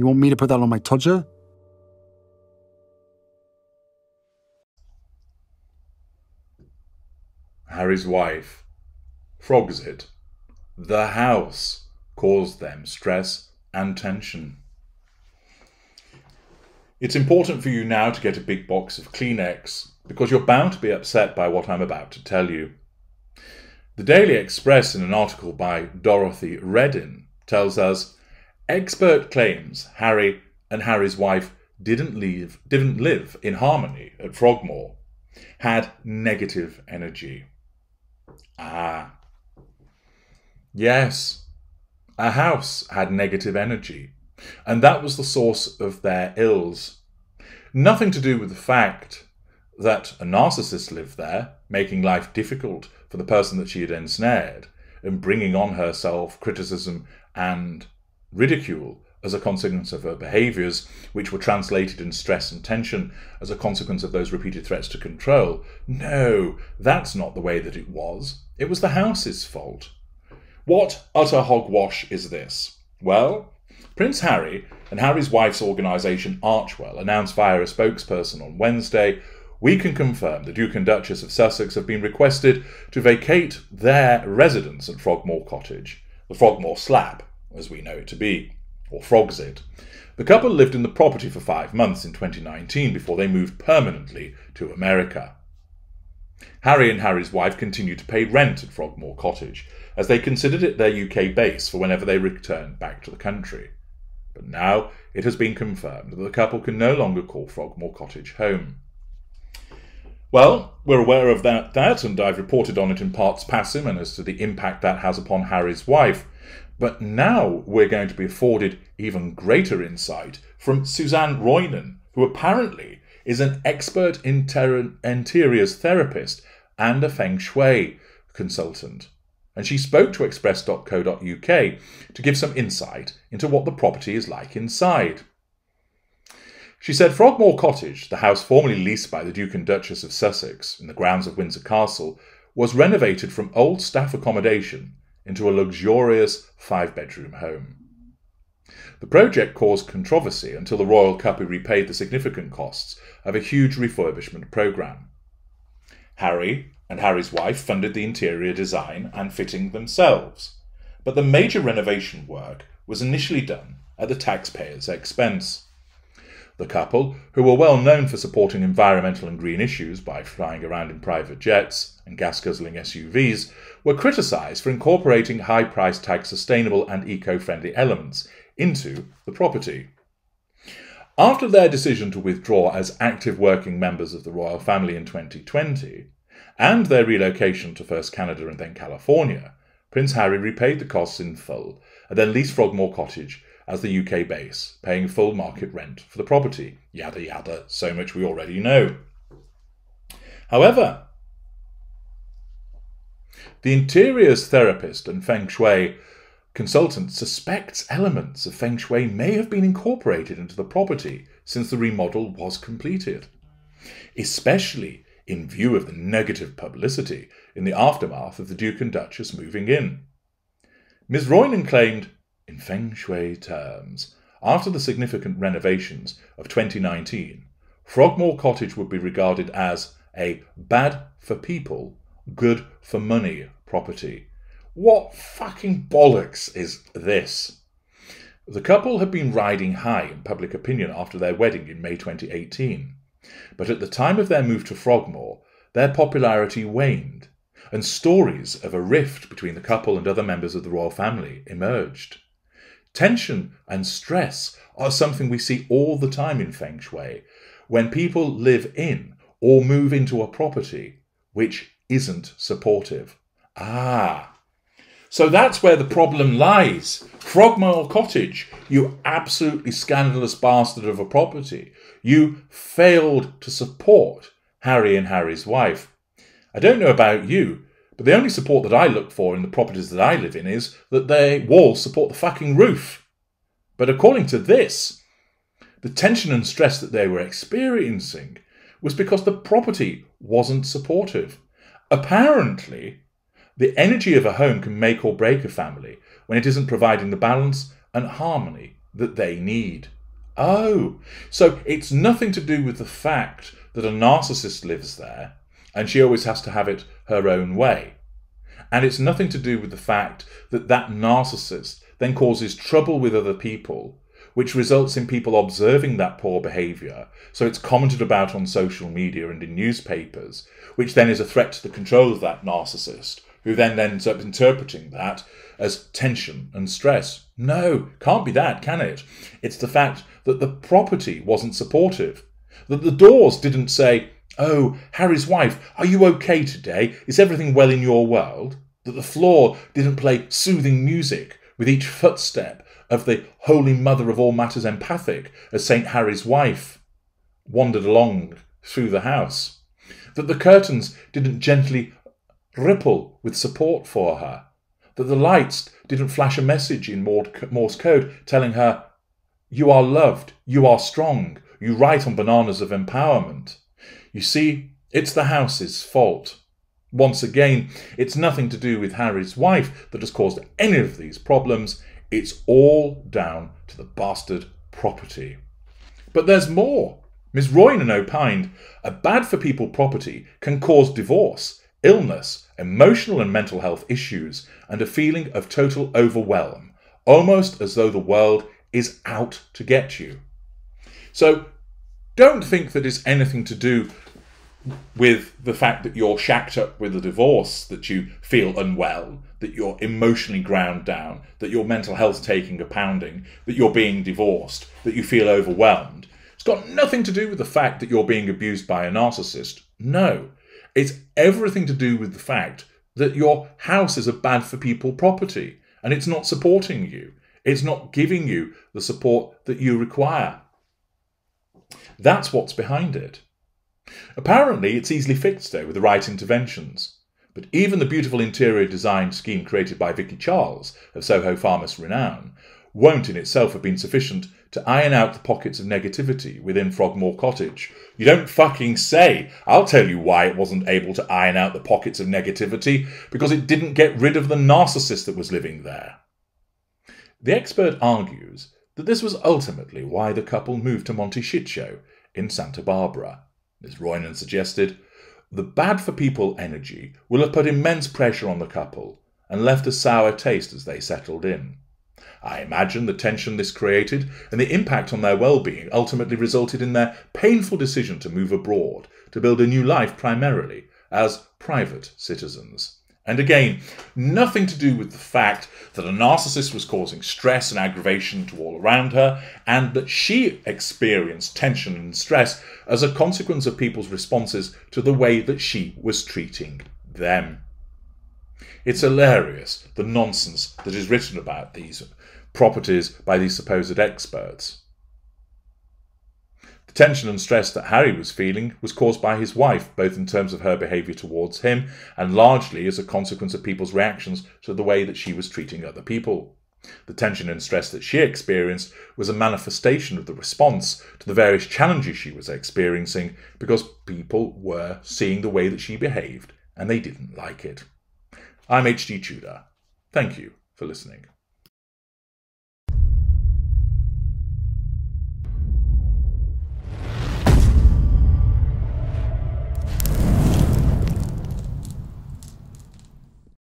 You want me to put that on my Tudor? Harry's wife, Frogxit, the house, caused them stress and tension. It's important for you now to get a big box of Kleenex because you're bound to be upset by what I'm about to tell you. The Daily Express, in an article by Dorothy Reddin, tells us, expert claims Harry and Harry's wife didn't live in harmony at Frogmore, had negative energy. Ah. Yes, a house had negative energy, and that was the source of their ills. Nothing to do with the fact that a narcissist lived there, making life difficult for the person that she had ensnared, and bringing on herself criticism and ridicule as a consequence of her behaviours, which were translated in stress and tension as a consequence of those repeated threats to control. No, that's not the way that it was. It was the house's fault. What utter hogwash is this? Well, Prince Harry and Harry's wife's organisation Archewell announced via a spokesperson on Wednesday, we can confirm the Duke and Duchess of Sussex have been requested to vacate their residence at Frogmore Cottage, the Frogmore Slab, as we know it to be, or Frogxit. The couple lived in the property for 5 months in 2019 before they moved permanently to America. Harry and Harry's wife continued to pay rent at Frogmore Cottage, as they considered it their UK base for whenever they returned back to the country. But now it has been confirmed that the couple can no longer call Frogmore Cottage home. Well, we're aware of that, and I've reported on it in parts passim and as to the impact that has upon Harry's wife. But now we're going to be afforded even greater insight from Suzanne Roynan, who apparently is an expert interiors therapist and a feng shui consultant. And she spoke to express.co.uk to give some insight into what the property is like inside. She said Frogmore Cottage, the house formerly leased by the Duke and Duchess of Sussex in the grounds of Windsor Castle, was renovated from old staff accommodation into a luxurious 5-bedroom home. The project caused controversy until the royal couple repaid the significant costs of a huge refurbishment programme. Harry and Harry's wife funded the interior design and fitting themselves, but the major renovation work was initially done at the taxpayers' expense. The couple, who were well known for supporting environmental and green issues by flying around in private jets and gas-guzzling SUVs, were criticised for incorporating high price tag sustainable and eco-friendly elements into the property. After their decision to withdraw as active working members of the royal family in 2020, and their relocation to first Canada and then California, Prince Harry repaid the costs in full and then leased Frogmore Cottage as the UK base, paying full market rent for the property. Yada yada, so much we already know. However, the interiors therapist and feng shui consultant suspects elements of feng shui may have been incorporated into the property since the remodel was completed, especially in view of the negative publicity in the aftermath of the Duke and Duchess moving in. Ms. Roynan claimed, in feng shui terms, after the significant renovations of 2019, Frogmore Cottage would be regarded as a bad for people, good for money property. What fucking bollocks is this? The couple had been riding high in public opinion after their wedding in May 2018, but at the time of their move to Frogmore, their popularity waned, and stories of a rift between the couple and other members of the royal family emerged. Tension and stress are something we see all the time in feng shui, when people live in or move into a property which isn't supportive. So that's where the problem lies. Frogmore Cottage, you absolutely scandalous bastard of a property. You failed to support Harry and Harry's wife. I don't know about you, but the only support that I look for in the properties that I live in is that their walls support the fucking roof. But according to this, the tension and stress that they were experiencing was because the property wasn't supportive. Apparently, the energy of a home can make or break a family when it isn't providing the balance and harmony that they need. Oh, so it's nothing to do with the fact that a narcissist lives there and she always has to have it her own way. And it's nothing to do with the fact that that narcissist then causes trouble with other people, which results in people observing that poor behaviour, so it's commented about on social media and in newspapers, which then is a threat to the control of that narcissist, who then ends up interpreting that as tension and stress. No, can't be that, can it? It's the fact that the property wasn't supportive, that the doors didn't say, "Oh, Harry's wife, are you okay today? Is everything well in your world?" That the floor didn't play soothing music with each footstep of the Holy Mother of all matters empathic as St. Harry's wife wandered along through the house. That the curtains didn't gently ripple with support for her. That the lights didn't flash a message in Morse code telling her, "You are loved, you are strong, you write on bananas of empowerment." You see, it's the house's fault. Once again, it's nothing to do with Harry's wife that has caused any of these problems. It's all down to the bastard property. But there's more. Ms. Roynan opined, a bad-for-people property can cause divorce, illness, emotional and mental health issues, and a feeling of total overwhelm, almost as though the world is out to get you. So don't think that it's anything to do with the fact that you're shacked up with a divorce, that you feel unwell, that you're emotionally ground down, that your mental health's taking a pounding, that you're being divorced, that you feel overwhelmed. It's got nothing to do with the fact that you're being abused by a narcissist. No, it's everything to do with the fact that your house is a bad-for-people property and it's not supporting you. It's not giving you the support that you require. That's what's behind it. Apparently, it's easily fixed, though, with the right interventions. But even the beautiful interior design scheme created by Vicky Charles, of Soho Farmers renown, won't in itself have been sufficient to iron out the pockets of negativity within Frogmore Cottage. You don't fucking say! I'll tell you why it wasn't able to iron out the pockets of negativity, because it didn't get rid of the narcissist that was living there. The expert argues that this was ultimately why the couple moved to Monte Shitshow in Santa Barbara. Ms. Roynan suggested, the bad-for-people energy will have put immense pressure on the couple and left a sour taste as they settled in. I imagine the tension this created and the impact on their well-being ultimately resulted in their painful decision to move abroad to build a new life primarily as private citizens. And again, nothing to do with the fact that a narcissist was causing stress and aggravation to all around her, and that she experienced tension and stress as a consequence of people's responses to the way that she was treating them. It's hilarious, the nonsense that is written about these properties by these supposed experts. The tension and stress that Harry was feeling was caused by his wife, both in terms of her behaviour towards him and largely as a consequence of people's reactions to the way that she was treating other people. The tension and stress that she experienced was a manifestation of the response to the various challenges she was experiencing because people were seeing the way that she behaved and they didn't like it. I'm HG Tudor. Thank you for listening.